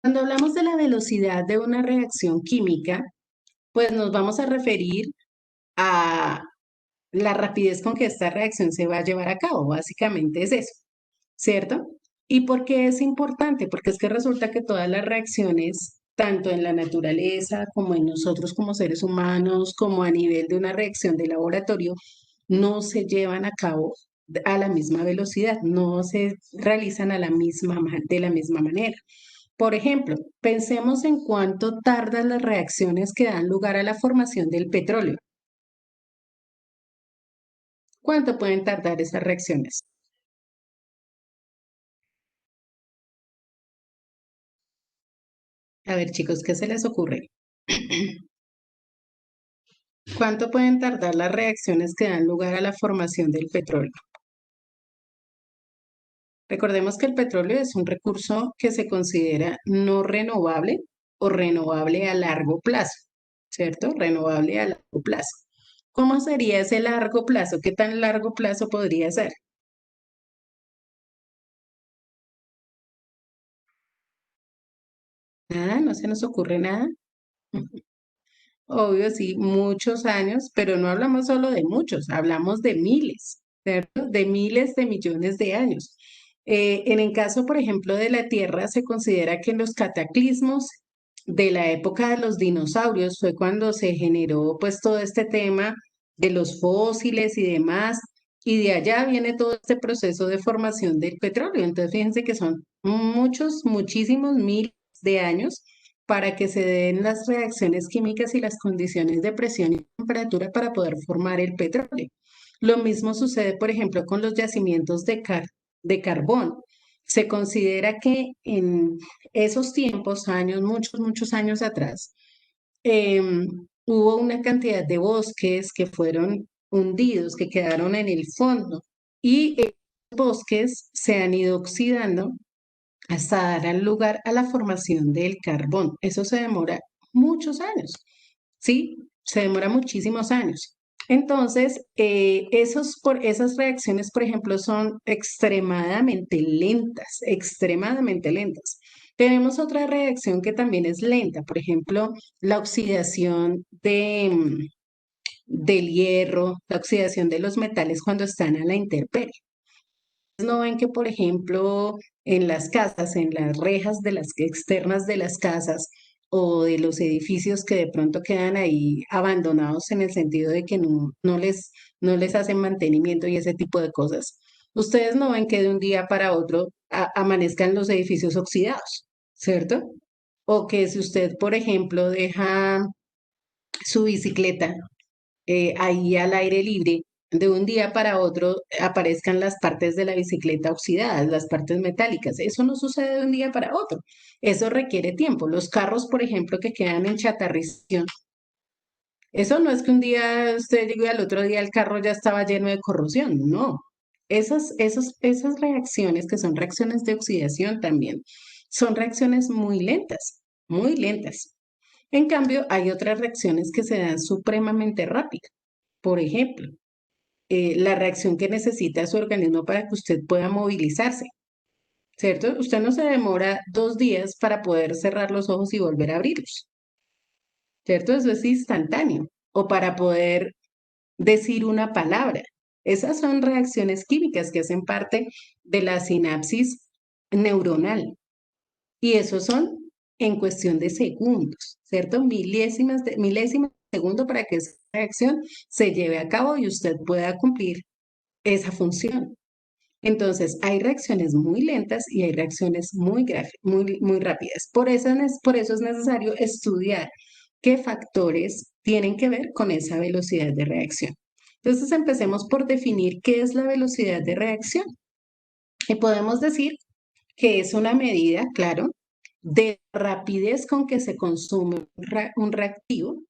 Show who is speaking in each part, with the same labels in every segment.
Speaker 1: Cuando hablamos de la velocidad de una reacción química, pues nos vamos a referir a la rapidez con que esta reacción se va a llevar a cabo. Básicamente es eso, ¿cierto? ¿Y por qué es importante? Porque es que resulta que todas las reacciones, tanto en la naturaleza como en nosotros como seres humanos, como a nivel de una reacción de laboratorio, no se llevan a cabo a la misma velocidad, no se realizan de la misma manera. Por ejemplo, pensemos en cuánto tardan las reacciones que dan lugar a la formación del petróleo. ¿Cuánto pueden tardar esas reacciones? A ver, chicos, ¿qué se les ocurre? ¿Cuánto pueden tardar las reacciones que dan lugar a la formación del petróleo? Recordemos que el petróleo es un recurso que se considera no renovable o renovable a largo plazo, ¿cierto? Renovable a largo plazo. ¿Cómo sería ese largo plazo? ¿Qué tan largo plazo podría ser? Nada, no se nos ocurre nada. Obvio, sí, muchos años, pero no hablamos solo de muchos, hablamos de miles, ¿cierto? De miles de millones de años. En el caso, por ejemplo, de la Tierra, se considera que en los cataclismos de la época de los dinosaurios fue cuando se generó pues todo este tema de los fósiles y demás, y de allá viene todo este proceso de formación del petróleo. Entonces, fíjense que son muchos, muchísimos miles de años para que se den las reacciones químicas y las condiciones de presión y temperatura para poder formar el petróleo. Lo mismo sucede, por ejemplo, con los yacimientos de carbón. Se considera que en esos tiempos, años, muchos, muchos años atrás, hubo una cantidad de bosques que fueron hundidos, que quedaron en el fondo, y esos bosques se han ido oxidando hasta dar lugar a la formación del carbón. Eso se demora muchos años, ¿sí? Se demora muchísimos años. Entonces, esas reacciones, por ejemplo, son extremadamente lentas. Tenemos otra reacción que también es lenta, por ejemplo, la oxidación del hierro, la oxidación de los metales cuando están a la intemperie. No ven que, por ejemplo, en las casas, en las rejas de las externas de las casas o de los edificios que de pronto quedan ahí abandonados en el sentido de que no les hacen mantenimiento y ese tipo de cosas. Ustedes no ven que de un día para otro amanezcan los edificios oxidados, ¿cierto? O que si usted, por ejemplo, deja su bicicleta ahí al aire libre, de un día para otro aparezcan las partes de la bicicleta oxidadas, las partes metálicas. Eso no sucede de un día para otro. Eso requiere tiempo. Los carros, por ejemplo, que quedan en chatarrización, eso no es que un día usted llegue y al otro día el carro ya estaba lleno de corrosión, no. Esas reacciones, que son reacciones de oxidación también, son reacciones muy lentas, muy lentas. En cambio, hay otras reacciones que se dan supremamente rápido. Por ejemplo, la reacción que necesita su organismo para que usted pueda movilizarse, ¿cierto? Usted no se demora 2 días para poder cerrar los ojos y volver a abrirlos, ¿cierto? Eso es instantáneo. O para poder decir una palabra. Esas son reacciones químicas que hacen parte de la sinapsis neuronal. Y eso son en cuestión de segundos, ¿cierto? Milésimas de segundo para que esa reacción se lleve a cabo y usted pueda cumplir esa función. Entonces, hay reacciones muy lentas y hay reacciones muy rápidas. Por eso es necesario estudiar qué factores tienen que ver con esa velocidad de reacción. Entonces, empecemos por definir qué es la velocidad de reacción. Y podemos decir que es una medida, claro, de rapidez con que se consume un reactivo,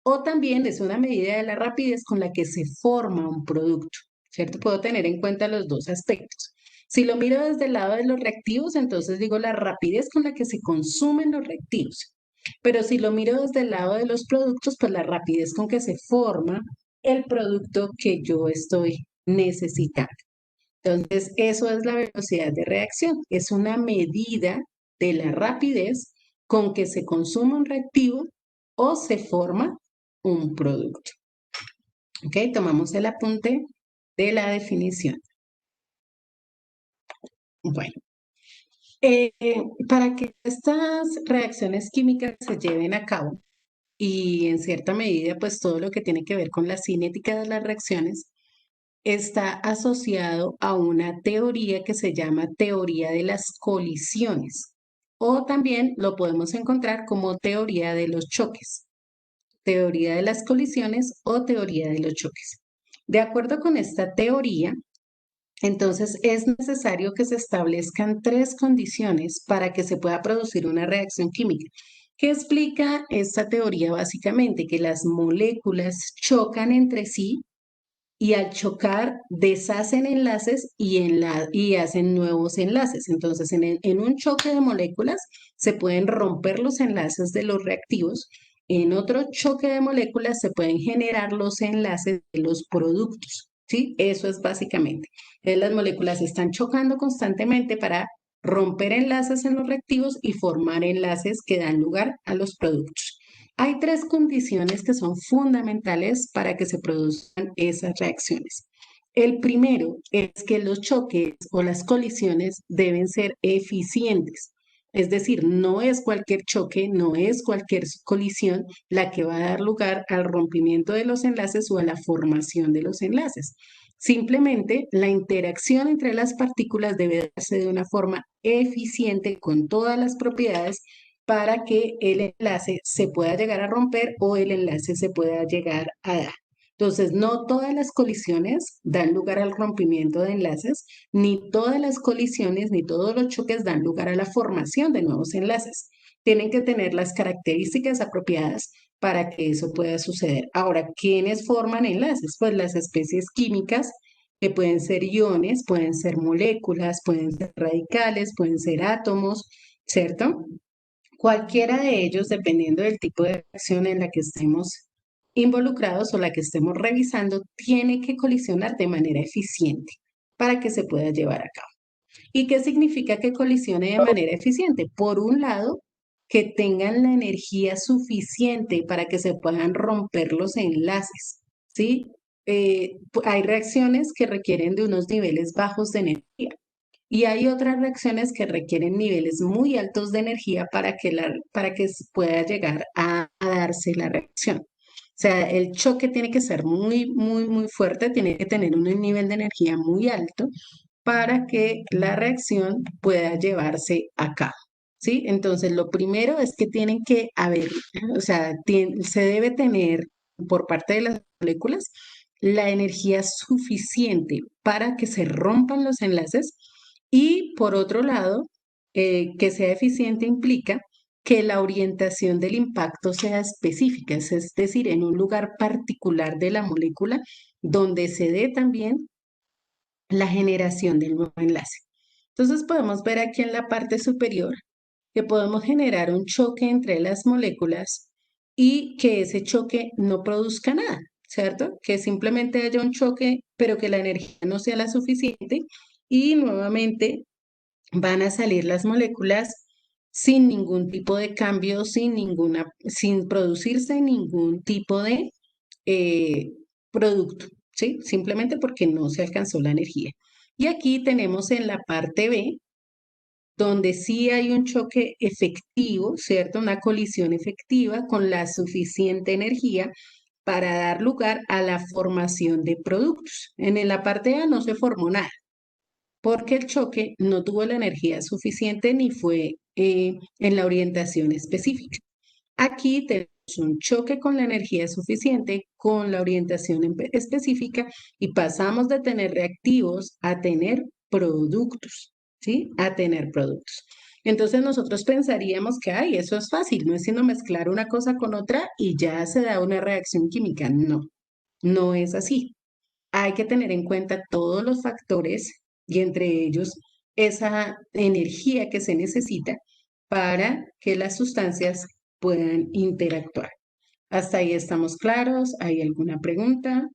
Speaker 1: o también es una medida de la rapidez con la que se forma un producto, ¿cierto? Puedo tener en cuenta los dos aspectos. Si lo miro desde el lado de los reactivos, entonces digo la rapidez con la que se consumen los reactivos. Pero si lo miro desde el lado de los productos, pues la rapidez con que se forma el producto que yo estoy necesitando. Entonces, eso es la velocidad de reacción. Es una medida de la rapidez con que se consume un reactivo o se forma un producto. ¿Ok? Tomamos el apunte de la definición. Bueno, eh, para que estas reacciones químicas se lleven a cabo y en cierta medida, pues todo lo que tiene que ver con la cinética de las reacciones está asociado a una teoría que se llama teoría de las colisiones o también lo podemos encontrar como teoría de los choques, teoría de las colisiones o teoría de los choques. De acuerdo con esta teoría, entonces es necesario que se establezcan tres condiciones para que se pueda producir una reacción química. ¿Qué explica esta teoría básicamente? Que las moléculas chocan entre sí y al chocar deshacen enlaces y hacen nuevos enlaces. Entonces, en un choque de moléculas se pueden romper los enlaces de los reactivos. En otro choque de moléculas se pueden generar los enlaces de los productos. ¿Sí? Eso es básicamente. Las moléculas están chocando constantemente para romper enlaces en los reactivos y formar enlaces que dan lugar a los productos. Hay tres condiciones que son fundamentales para que se produzcan esas reacciones. El primero es que los choques o las colisiones deben ser eficientes. Es decir, no es cualquier choque, no es cualquier colisión la que va a dar lugar al rompimiento de los enlaces o a la formación de los enlaces. Simplemente la interacción entre las partículas debe darse de una forma eficiente con todas las propiedades para que el enlace se pueda llegar a romper o el enlace se pueda llegar a dar. Entonces, no todas las colisiones dan lugar al rompimiento de enlaces, ni todas las colisiones, ni todos los choques dan lugar a la formación de nuevos enlaces. Tienen que tener las características apropiadas para que eso pueda suceder. Ahora, ¿quiénes forman enlaces? Pues las especies químicas, que pueden ser iones, pueden ser moléculas, pueden ser radicales, pueden ser átomos, ¿cierto? Cualquiera de ellos, dependiendo del tipo de acción en la que estemos involucrados o la que estemos revisando, tiene que colisionar de manera eficiente para que se pueda llevar a cabo. ¿Y qué significa que colisione de manera eficiente? Por un lado, que tengan la energía suficiente para que se puedan romper los enlaces, ¿sí? Hay reacciones que requieren de unos niveles bajos de energía. Y hay otras reacciones que requieren niveles muy altos de energía para que pueda llegar a darse la reacción. O sea, el choque tiene que ser muy fuerte, tiene que tener un nivel de energía muy alto para que la reacción pueda llevarse a cabo. ¿Sí? Entonces, lo primero es que tienen que haber, o sea, se debe tener por parte de las moléculas la energía suficiente para que se rompan los enlaces y por otro lado, que sea eficiente implica que la orientación del impacto sea específica, es decir, en un lugar particular de la molécula donde se dé también la generación del nuevo enlace. Entonces podemos ver aquí en la parte superior que podemos generar un choque entre las moléculas y que ese choque no produzca nada, ¿cierto? Que simplemente haya un choque, pero que la energía no sea la suficiente y nuevamente van a salir las moléculas sin ningún tipo de cambio, sin producirse ningún tipo de eh, producto, ¿sí? Simplemente porque no se alcanzó la energía. Y aquí tenemos en la parte B, donde sí hay un choque efectivo, ¿cierto? Una colisión efectiva con la suficiente energía para dar lugar a la formación de productos. En la parte A no se formó nada porque el choque no tuvo la energía suficiente ni fue en la orientación específica. Aquí tenemos un choque con la energía suficiente, con la orientación específica y pasamos de tener reactivos a tener productos, ¿sí? A tener productos. Entonces nosotros pensaríamos que, ay, eso es fácil, no es sino mezclar una cosa con otra y ya se da una reacción química. No, no es así. Hay que tener en cuenta todos los factores y entre ellos esa energía que se necesita para que las sustancias puedan interactuar. ¿Hasta ahí estamos claros? ¿Hay alguna pregunta?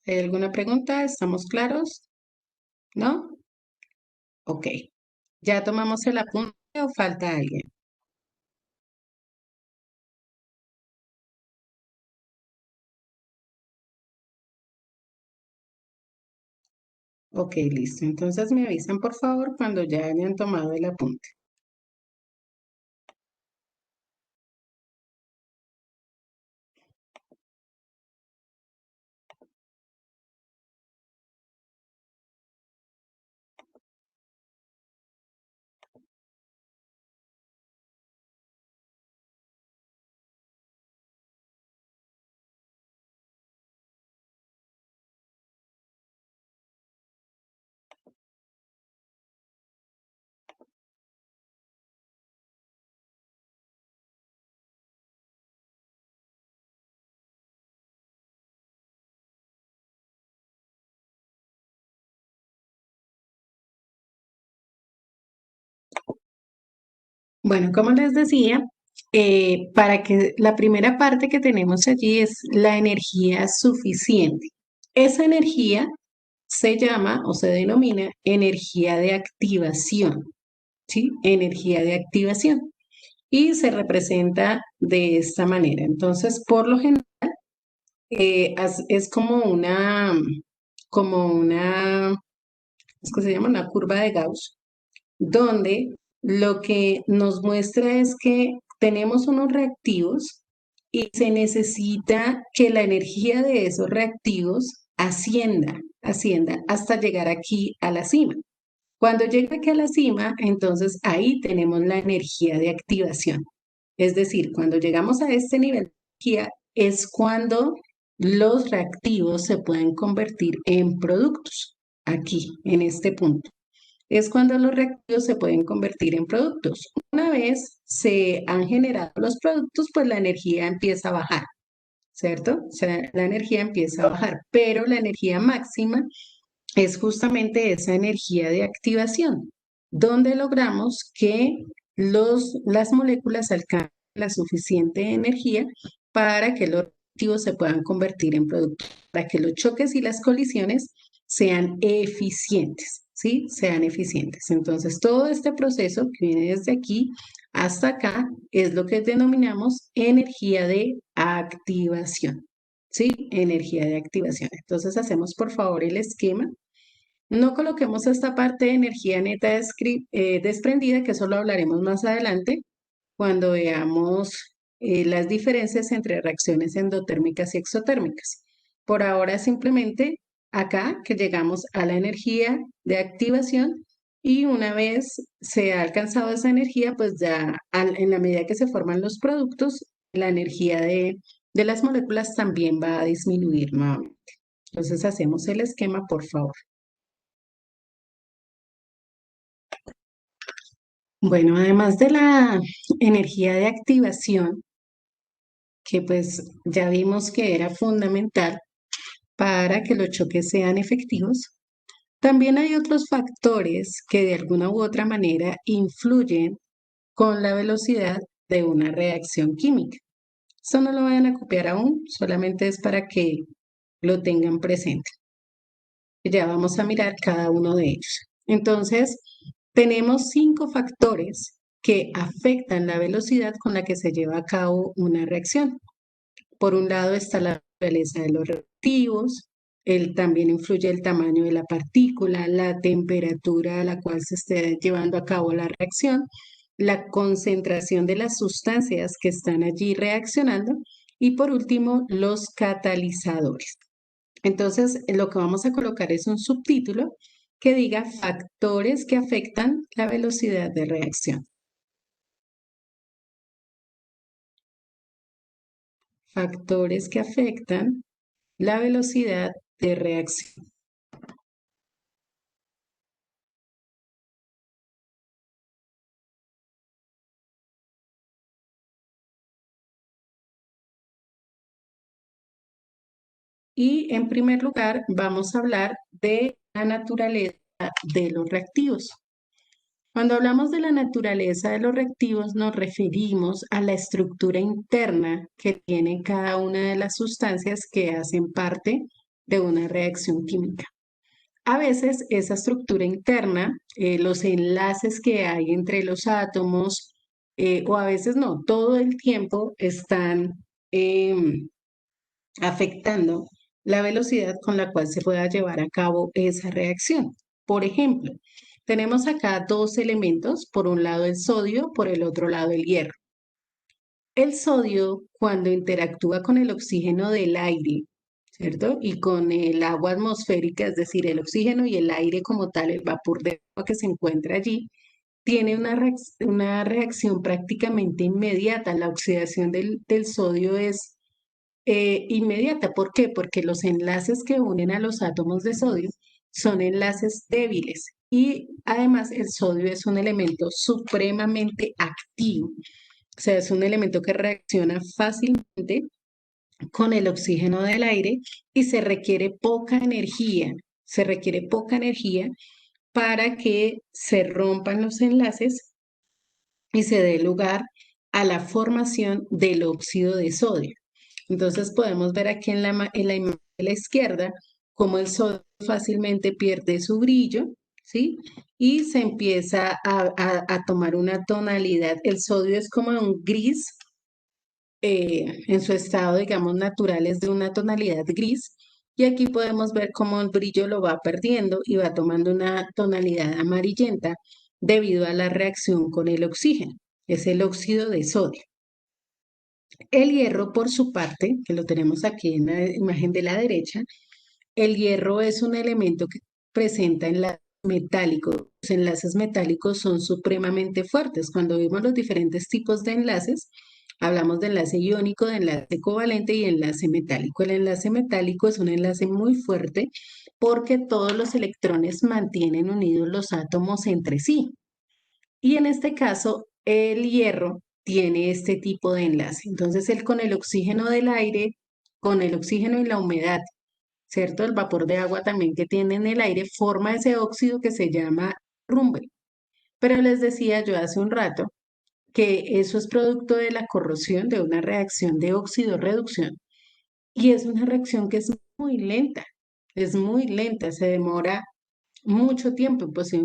Speaker 1: ¿Hay alguna pregunta? ¿Estamos claros? ¿No? Ok. ¿Ya tomamos el apunte o falta alguien? Ok, listo. Entonces me avisan por favor cuando ya hayan tomado el apunte. Bueno, como les decía, para que la primera parte que tenemos allí es la energía suficiente. Esa energía se llama o se denomina energía de activación, ¿sí? Energía de activación. Y se representa de esta manera. Entonces, por lo general, es como una, es que se llama una curva de Gauss, donde lo que nos muestra es que tenemos unos reactivos y se necesita que la energía de esos reactivos ascienda hasta llegar aquí a la cima. Cuando llega aquí a la cima, entonces ahí tenemos la energía de activación. Es decir, cuando llegamos a este nivel de energía es cuando los reactivos se pueden convertir en productos, aquí, en este punto. Es cuando los reactivos se pueden convertir en productos. Una vez se han generado los productos, pues la energía empieza a bajar, ¿cierto? O sea, la energía empieza a bajar, pero la energía máxima es justamente esa energía de activación, donde logramos que las moléculas alcancen la suficiente energía para que los reactivos se puedan convertir en productos, para que los choques y las colisiones sean eficientes, ¿sí? Sean eficientes. Entonces, todo este proceso que viene desde aquí hasta acá es lo que denominamos energía de activación, ¿sí? Energía de activación. Entonces, hacemos por favor el esquema. No coloquemos esta parte de energía neta desprendida, que eso lo hablaremos más adelante, cuando veamos las diferencias entre reacciones endotérmicas y exotérmicas. Por ahora simplemente acá que llegamos a la energía de activación y una vez se ha alcanzado esa energía, pues ya en la medida que se forman los productos, la energía de las moléculas también va a disminuir nuevamente. Entonces hacemos el esquema, por favor. Bueno, además de la energía de activación, que pues ya vimos que era fundamental para que los choques sean efectivos, también hay otros factores que de alguna u otra manera influyen con la velocidad de una reacción química. Esto no lo vayan a copiar aún, solamente es para que lo tengan presente. Ya vamos a mirar cada uno de ellos. Entonces, tenemos 5 factores que afectan la velocidad con la que se lleva a cabo una reacción. Por un lado está la naturaleza de los reactivos, también influye el tamaño de la partícula, la temperatura a la cual se esté llevando a cabo la reacción, la concentración de las sustancias que están allí reaccionando y por último los catalizadores. Entonces, lo que vamos a colocar es un subtítulo que diga factores que afectan la velocidad de reacción. Factores que afectan la velocidad de reacción. Y en primer lugar, vamos a hablar de la naturaleza de los reactivos. Cuando hablamos de la naturaleza de los reactivos, nos referimos a la estructura interna que tienen cada una de las sustancias que hacen parte de una reacción química. A veces esa estructura interna, los enlaces que hay entre los átomos, o a veces no, todo el tiempo están em, afectando la velocidad con la cual se pueda llevar a cabo esa reacción. Por ejemplo, tenemos acá dos elementos, por un lado el sodio, por el otro lado el hierro. El sodio, cuando interactúa con el oxígeno del aire, ¿cierto? Y con el agua atmosférica, es decir, el oxígeno y el aire como tal, el vapor de agua que se encuentra allí, tiene una reacción prácticamente inmediata. La oxidación del sodio es inmediata. ¿Por qué? Porque los enlaces que unen a los átomos de sodio son enlaces débiles y además el sodio es un elemento supremamente activo. O sea, es un elemento que reacciona fácilmente con el oxígeno del aire y se requiere poca energía para que se rompan los enlaces y se dé lugar a la formación del óxido de sodio. Entonces podemos ver aquí en la imagen de la izquierda cómo el sodio fácilmente pierde su brillo, ¿sí? Y se empieza a tomar una tonalidad. El sodio es como un gris, en su estado, digamos, natural es de una tonalidad gris. Y aquí podemos ver cómo el brillo lo va perdiendo y va tomando una tonalidad amarillenta debido a la reacción con el oxígeno. Es el óxido de sodio. El hierro, por su parte, que lo tenemos aquí en la imagen de la derecha, el hierro es un elemento que presenta enlaces metálicos. Los enlaces metálicos son supremamente fuertes. Cuando vemos los diferentes tipos de enlaces, hablamos de enlace iónico, de enlace covalente y enlace metálico. El enlace metálico es un enlace muy fuerte porque todos los electrones mantienen unidos los átomos entre sí. Y en este caso, el hierro tiene este tipo de enlace. Entonces, él con el oxígeno del aire, con el oxígeno y la humedad, ¿cierto? El vapor de agua también que tiene en el aire forma ese óxido que se llama rumbe. Pero les decía yo hace un rato que eso es producto de la corrosión, de una reacción de óxido-reducción. Y es una reacción que es muy lenta, se demora mucho tiempo, pues sí,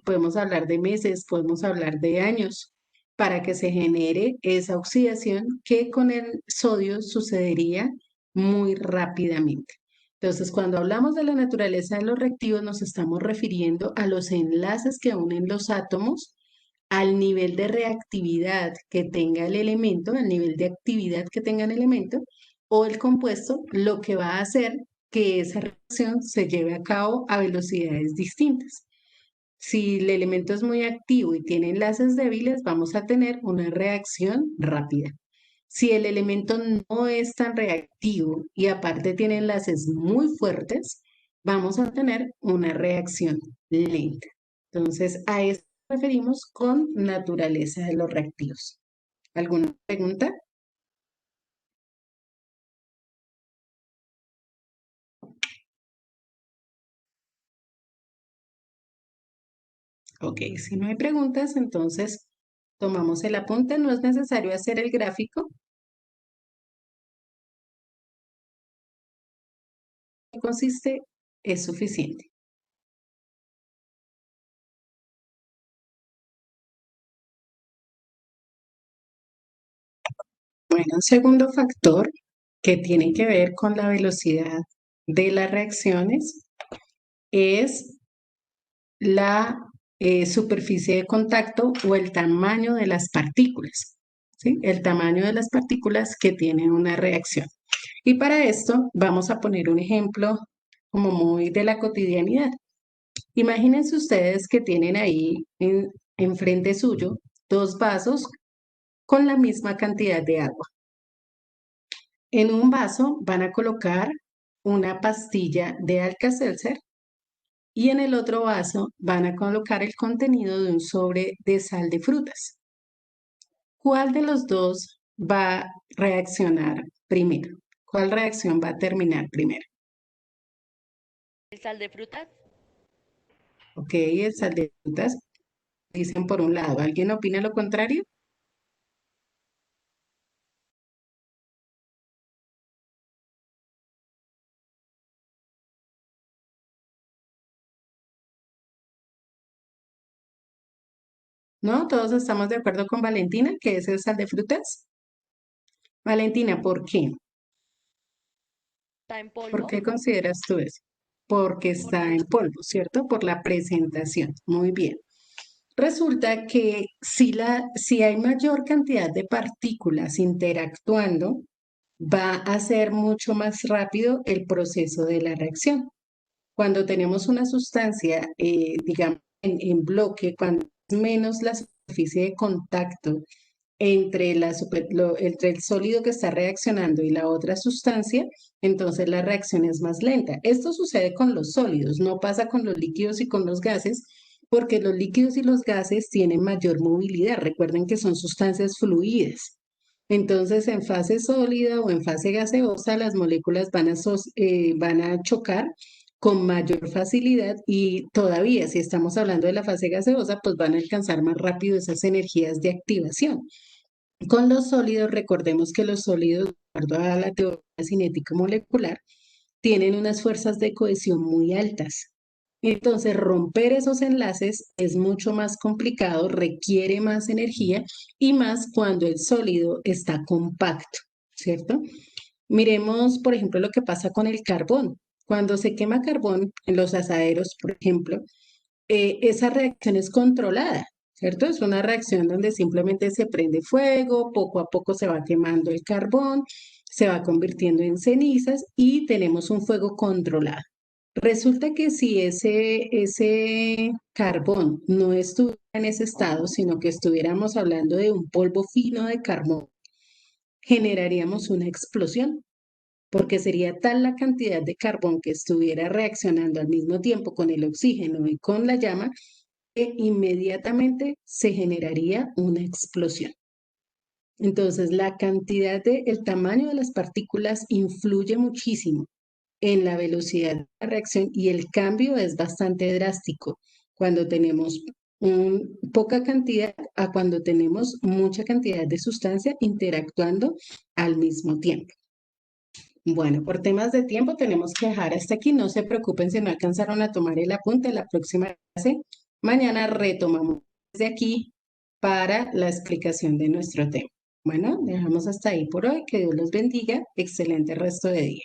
Speaker 1: podemos hablar de meses, podemos hablar de años para que se genere esa oxidación que con el sodio sucedería muy rápidamente. Entonces, cuando hablamos de la naturaleza de los reactivos, nos estamos refiriendo a los enlaces que unen los átomos, al nivel de reactividad que tenga el elemento, al nivel de actividad que tenga el elemento o el compuesto, lo que va a hacer que esa reacción se lleve a cabo a velocidades distintas. Si el elemento es muy activo y tiene enlaces débiles, vamos a tener una reacción rápida. Si el elemento no es tan reactivo y aparte tiene enlaces muy fuertes, vamos a tener una reacción lenta. Entonces, a eso nos referimos con naturaleza de los reactivos. ¿Alguna pregunta? Ok, si no hay preguntas, entonces tomamos el apunte. No es necesario hacer el gráfico. Que consiste es suficiente. Bueno, un segundo factor que tiene que ver con la velocidad de las reacciones es la superficie de contacto o el tamaño de las partículas, ¿sí? El tamaño de las partículas que tienen una reacción. Y para esto vamos a poner un ejemplo como muy de la cotidianidad. Imagínense ustedes que tienen ahí enfrente suyo dos vasos con la misma cantidad de agua. En un vaso van a colocar una pastilla de Alka-Seltzer y en el otro vaso van a colocar el contenido de un sobre de sal de frutas. ¿Cuál de los dos va a reaccionar primero? ¿Cuál reacción va a terminar primero?
Speaker 2: ¿El sal de frutas?
Speaker 1: Ok, el sal de frutas dicen por un lado. ¿Alguien opina lo contrario? ¿No? ¿Todos estamos de acuerdo con Valentina que es el sal de frutas? Valentina, ¿por qué?
Speaker 2: ¿Está en
Speaker 1: ¿Por
Speaker 2: polvo?
Speaker 1: qué consideras tú eso? Porque está
Speaker 2: Porque
Speaker 1: en polvo, ¿cierto? Por la presentación. Muy bien. Resulta que si hay mayor cantidad de partículas interactuando, va a ser mucho más rápido el proceso de la reacción. Cuando tenemos una sustancia, digamos, en bloque, cuando es menos la superficie de contacto entre el sólido que está reaccionando y la otra sustancia, entonces la reacción es más lenta. Esto sucede con los sólidos, no pasa con los líquidos y con los gases, porque los líquidos y los gases tienen mayor movilidad. Recuerden que son sustancias fluidas. Entonces, en fase sólida o en fase gaseosa, las moléculas van a chocar con mayor facilidad y todavía, si estamos hablando de la fase gaseosa, pues van a alcanzar más rápido esas energías de activación. Con los sólidos, recordemos que los sólidos, de acuerdo a la teoría cinética molecular, tienen unas fuerzas de cohesión muy altas. Entonces, romper esos enlaces es mucho más complicado, requiere más energía y más cuando el sólido está compacto, ¿cierto? Miremos, por ejemplo, lo que pasa con el carbón. Cuando se quema carbón en los asaderos, por ejemplo, esa reacción es controlada, ¿cierto? Es una reacción donde simplemente se prende fuego, poco a poco se va quemando el carbón, se va convirtiendo en cenizas y tenemos un fuego controlado. Resulta que si ese carbón no estuviera en ese estado, sino que estuviéramos hablando de un polvo fino de carbón, generaríamos una explosión porque sería tal la cantidad de carbón que estuviera reaccionando al mismo tiempo con el oxígeno y con la llama, que inmediatamente se generaría una explosión. Entonces, el tamaño de las partículas influye muchísimo en la velocidad de la reacción y el cambio es bastante drástico cuando tenemos poca cantidad a cuando tenemos mucha cantidad de sustancia interactuando al mismo tiempo. Bueno, por temas de tiempo tenemos que dejar hasta aquí. No se preocupen si no alcanzaron a tomar el apunte. La próxima clase, mañana retomamos desde aquí para la explicación de nuestro tema. Bueno, dejamos hasta ahí por hoy. Que Dios los bendiga. Excelente resto de día.